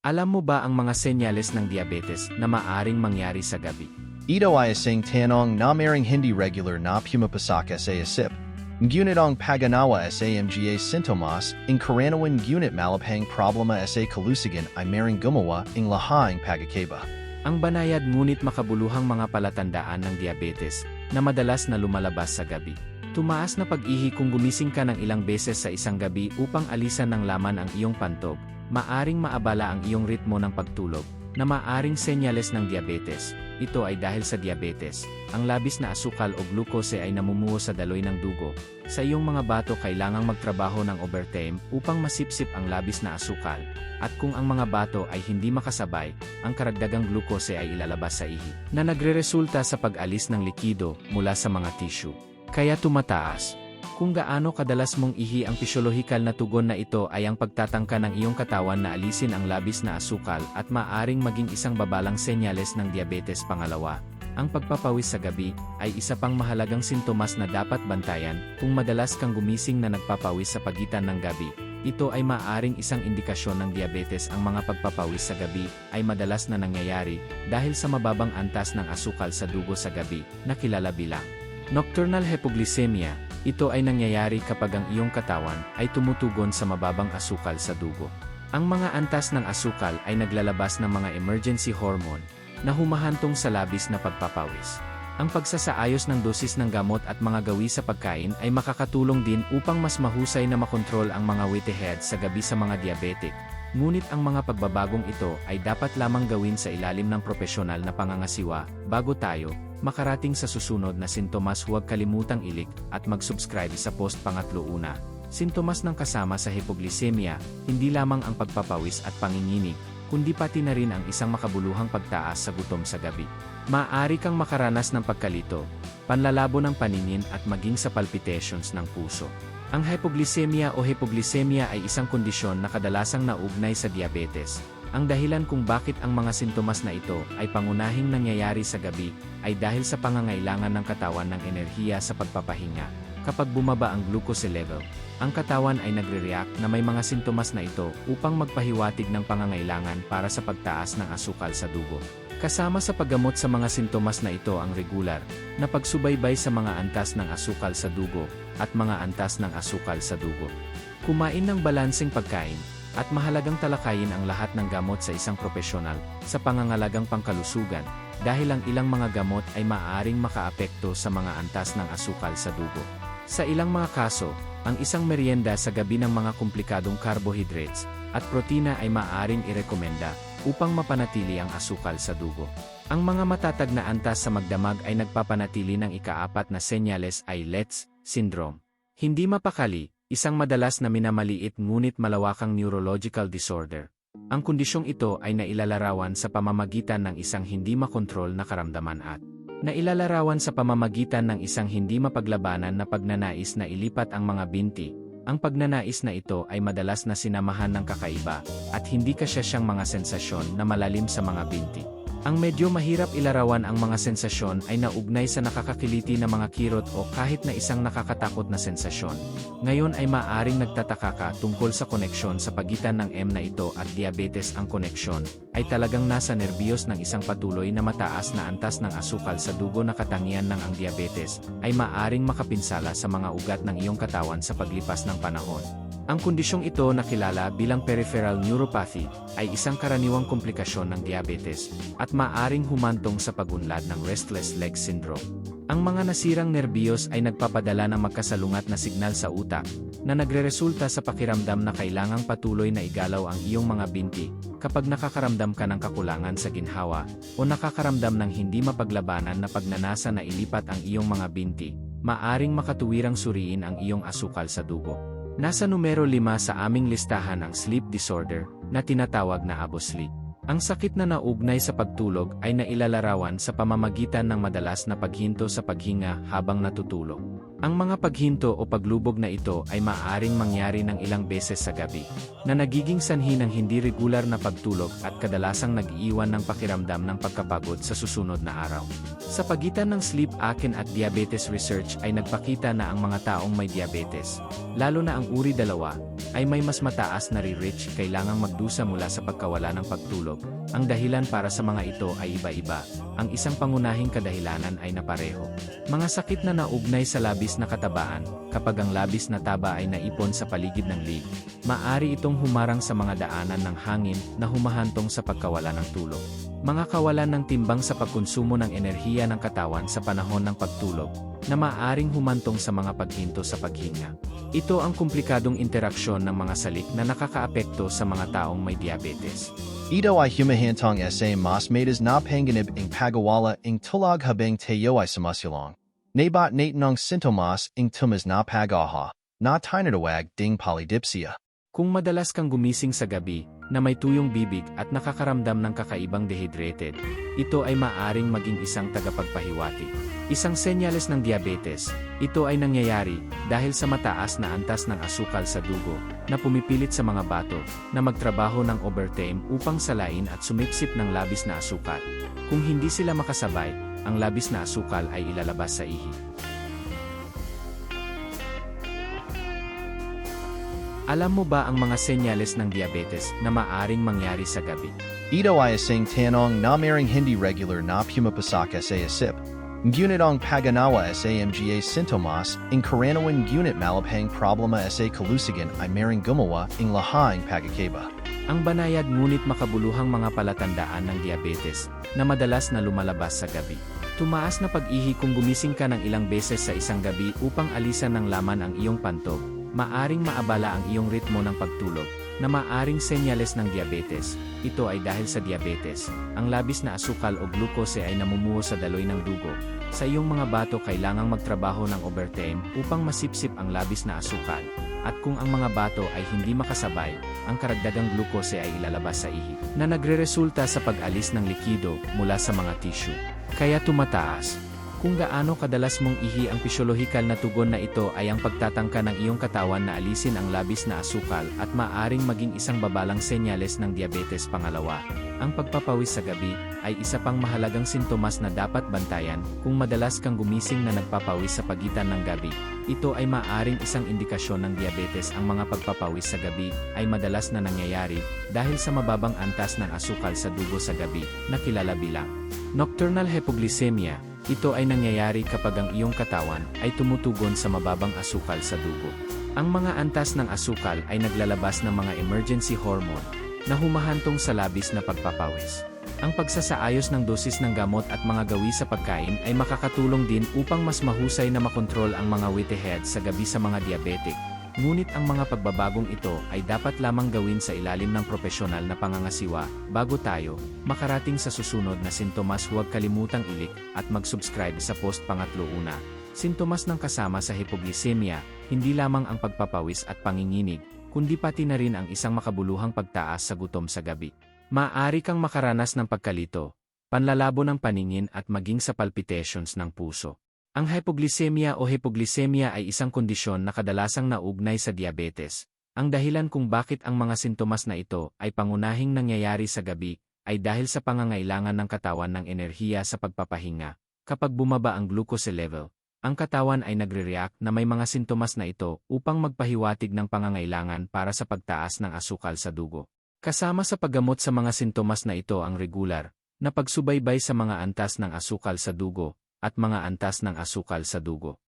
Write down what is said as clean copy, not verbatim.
Alam mo ba ang mga senyales ng diabetes na maaring mangyari sa gabi? Ito ay isang tanong na maring hindi regular na pumapasok sa isip. Ngunit ang paganawa sa mga sintomas, ang karaniwan ngunit malabhang problema sa kalusugan ay maring gumawa ang lahing pagkakaiba. Ang banayad ngunit makabuluhang mga palatandaan ng diabetes na madalas na lumalabas sa gabi. Tumaas na pag-ihi kung gumising ka ng ilang beses sa isang gabi upang alisan ng laman ang iyong pantog. Maaring maabala ang iyong ritmo ng pagtulog, na maaring senyales ng diabetes. Ito ay dahil sa diabetes. Ang labis na asukal o glucose ay namumuo sa daloy ng dugo. Sa iyong mga bato kailangang magtrabaho ng overtime upang masipsip ang labis na asukal. At kung ang mga bato ay hindi makasabay, ang karagdagang glucose ay ilalabas sa ihi, na nagreresulta sa pag-alis ng likido mula sa mga tissue. Kaya tumataas. Kung gaano kadalas mong ihi ang pisyolohikal na tugon na ito ay ang pagtatangka ng iyong katawan na alisin ang labis na asukal at maaring maging isang babalang senyales ng diabetes. Pangalawa, ang pagpapawis sa gabi ay isa pang mahalagang sintomas na dapat bantayan. Kung madalas kang gumising na nagpapawis sa pagitan ng gabi, ito ay maaring isang indikasyon ng diabetes. Ang mga pagpapawis sa gabi ay madalas na nangyayari dahil sa mababang antas ng asukal sa dugo sa gabi na kilala bilang nocturnal hypoglycemia. Ito ay nangyayari kapag ang iyong katawan ay tumutugon sa mababang asukal sa dugo. Ang mga antas ng asukal ay naglalabas ng mga emergency hormone na humahantong sa labis na pagpapawis. Ang pagsasaayos ng dosis ng gamot at mga gawi sa pagkain ay makakatulong din upang mas mahusay na makontrol ang mga weight head sa gabi sa mga diabetic. Ngunit ang mga pagbabagong ito ay dapat lamang gawin sa ilalim ng propesyonal na pangangasiwa. Bago tayo makarating sa susunod na sintomas, huwag kalimutang i-like at mag-subscribe sa post. Pangatlo, una, sintomas ng kasama sa hypoglycemia, hindi lamang ang pagpapawis at panginginig, kundi pati na rin ang isang makabuluhang pagtaas sa gutom sa gabi. Maaari kang makaranas ng pagkalito, panlalabo ng paningin at maging sa palpitations ng puso. Ang hypoglycemia o hypoglycemia ay isang kondisyon na kadalasang naugnay sa diabetes. Ang dahilan kung bakit ang mga sintomas na ito ay pangunahing nangyayari sa gabi ay dahil sa pangangailangan ng katawan ng enerhiya sa pagpapahinga. Kapag bumaba ang glucose level, ang katawan ay nagre-react na may mga sintomas na ito upang magpahiwatig ng pangangailangan para sa pagtaas ng asukal sa dugo. Kasama sa paggamot sa mga sintomas na ito ang regular na pagsubaybay sa mga antas ng asukal sa dugo at mga antas ng asukal sa dugo. Kumain ng balanseng pagkain, at mahalagang talakayin ang lahat ng gamot sa isang propesyonal sa pangangalagang pangkalusugan dahil ang ilang mga gamot ay maaaring makaapekto sa mga antas ng asukal sa dugo. Sa ilang mga kaso, ang isang merienda sa gabi ng mga komplikadong carbohydrates at protina ay maaaring irekomenda upang mapanatili ang asukal sa dugo. Ang mga matatag na antas sa magdamag ay nagpapanatili ng ikaapat na senyales ay Letz syndrome. Hindi mapakali, isang madalas na minamaliit ngunit malawakang neurological disorder. Ang kondisyong ito ay nailalarawan sa pamamagitan ng isang hindi makontrol na karamdaman at nailalarawan sa pamamagitan ng isang hindi mapaglabanan na pagnanais na ilipat ang mga binti. Ang pagnanais na ito ay madalas na sinamahan ng kakaiba at hindi kasyasyang mga sensasyon na malalim sa mga binti. Ang medyo mahirap ilarawan ang mga sensasyon ay naugnay sa nakakakiliti na mga kirot o kahit na isang nakakatakot na sensasyon. Ngayon ay maaring nagtataka ka tungkol sa koneksyon sa pagitan ng M na ito at diabetes. Ang koneksyon ay talagang nasa nerbiyos ng isang patuloy na mataas na antas ng asukal sa dugo na katangian ng ang diabetes ay maaring makapinsala sa mga ugat ng iyong katawan sa paglipas ng panahon. Ang kondisyong ito na kilala bilang peripheral neuropathy ay isang karaniwang komplikasyon ng diabetes at maaring humantong sa pagunlad ng restless leg syndrome. Ang mga nasirang nerbiyos ay nagpapadala ng magkasalungat na signal sa utak na nagreresulta sa pakiramdam na kailangang patuloy na igalaw ang iyong mga binti. Kapag nakakaramdam ka ng kakulangan sa ginhawa o nakakaramdam ng hindi mapaglabanan na pagnanasa na ilipat ang iyong mga binti, maaring makatuwirang suriin ang iyong asukal sa dugo. Nasa numero 5 sa aming listahan ang sleep disorder na tinatawag na ABO sleep. Ang sakit na naugnay sa pagtulog ay nailalarawan sa pamamagitan ng madalas na paghinto sa paghinga habang natutulog. Ang mga paghinto o paglubog na ito ay maaaring mangyari ng ilang beses sa gabi, na nagiging sanhi ng hindi regular na pagtulog at kadalasang nag-iiwan ng pakiramdam ng pagkapagod sa susunod na araw. Sa pagitan ng sleep apnea at diabetes research ay nagpakita na ang mga taong may diabetes, lalo na ang uri 2, ay may mas mataas na re-reach kailangang magdusa mula sa pagkawala ng pagtulog. Ang dahilan para sa mga ito ay iba-iba. Ang isang pangunahing kadahilanan ay napareho. Mga sakit na naugnay sa labis na katabaan, kapag ang labis na taba ay naipon sa paligid ng lig, maaari itong humarang sa mga daanan ng hangin na humahantong sa pagkawala ng tulog. Mga kawalan ng timbang sa pagkonsumo ng enerhiya ng katawan sa panahon ng pagtulog, na maaaring humantong sa mga paghinto sa paghinga. Ito ang komplikadong interaksyon ng mga salik na nakakaapekto sa mga taong may diabetes. Ito ay humahantong sa mas maitas na panganib ing pagawala ing tulog habang tayo ay sumusulong. Nabat natin ang sintomas ing tumas na pag-aha, na tinatawag ding polydipsia. Kung madalas kang gumising sa gabi, na may tuyong bibig at nakakaramdam ng kakaibang dehydrated, ito ay maaaring maging isang tagapagpahiwatig. Isang senyales ng diabetes, ito ay nangyayari dahil sa mataas na antas ng asukal sa dugo, na pumipilit sa mga bato na magtrabaho ng overtime upang salain at sumipsip ng labis na asukal. Kung hindi sila makasabay, ang labis na asukal ay ilalabas sa ihi. Alam mo ba ang mga senyales ng diabetes na maaaring mangyari sa gabi? Ito ay isang tanong na maring hindi regular na pumapasok sa isip. Ngunit ang paganawa sa mga sintomas, ing karaniwan ngunit malabhang problema sa kalusugan ay maring gumawa ing lahang pagkakaiba. Ang banayad ngunit makabuluhang mga palatandaan ng diabetes na madalas na lumalabas sa gabi. Tumaas na pag-ihi kung gumising ka ng ilang beses sa isang gabi upang alisan ng laman ang iyong pantog. Maaring maabala ang iyong ritmo ng pagtulog, na maaring senyales ng diabetes. Ito ay dahil sa diabetes. Ang labis na asukal o glucose ay namumuo sa daloy ng dugo. Sa iyong mga bato kailangang magtrabaho ng overtime upang masipsip ang labis na asukal. At kung ang mga bato ay hindi makasabay, ang karagdagang glucose ay ilalabas sa ihi, na nagreresulta sa pag-alis ng likido mula sa mga tissue. Kaya tumataas. Kung gaano kadalas mong ihi ang pisyolohikal na tugon na ito ay ang pagtatangka ng iyong katawan na alisin ang labis na asukal at maaring maging isang babalang senyales ng diabetes. Pangalawa, ang pagpapawis sa gabi ay isa pang mahalagang sintomas na dapat bantayan. Kung madalas kang gumising na nagpapawis sa pagitan ng gabi, ito ay maaring isang indikasyon ng diabetes. Ang mga pagpapawis sa gabi ay madalas na nangyayari dahil sa mababang antas ng asukal sa dugo sa gabi, na kilala bilang nocturnal hypoglycemia. Ito ay nangyayari kapag ang iyong katawan ay tumutugon sa mababang asukal sa dugo. Ang mga antas ng asukal ay naglalabas ng mga emergency hormone na humahantong sa labis na pagpapawis. Ang pagsasaayos ng dosis ng gamot at mga gawi sa pagkain ay makakatulong din upang mas mahusay na makontrol ang mga whitehead sa gabi sa mga diabetic. Ngunit ang mga pagbabagong ito ay dapat lamang gawin sa ilalim ng propesyonal na pangangasiwa. Bago tayo makarating sa susunod na sintomas, huwag kalimutang i-like at mag-subscribe sa post. Pangatlo, una, sintomas ng kasama sa hypoglycemia, hindi lamang ang pagpapawis at panginginig, kundi pati na rin ang isang makabuluhang pagtaas sa gutom sa gabi. Maaari kang makaranas ng pagkalito, panlalabo ng paningin at maging sa palpitations ng puso. Ang hypoglycemia o hypoglycemia ay isang kondisyon na kadalasang naugnay sa diabetes. Ang dahilan kung bakit ang mga sintomas na ito ay pangunahing nangyayari sa gabi ay dahil sa pangangailangan ng katawan ng enerhiya sa pagpapahinga. Kapag bumaba ang glucose level, ang katawan ay nagre-react na may mga sintomas na ito upang magpahiwatig ng pangangailangan para sa pagtaas ng asukal sa dugo. Kasama sa paggamot sa mga sintomas na ito ang regular na pagsubaybay sa mga antas ng asukal sa dugo at mga antas ng asukal sa dugo.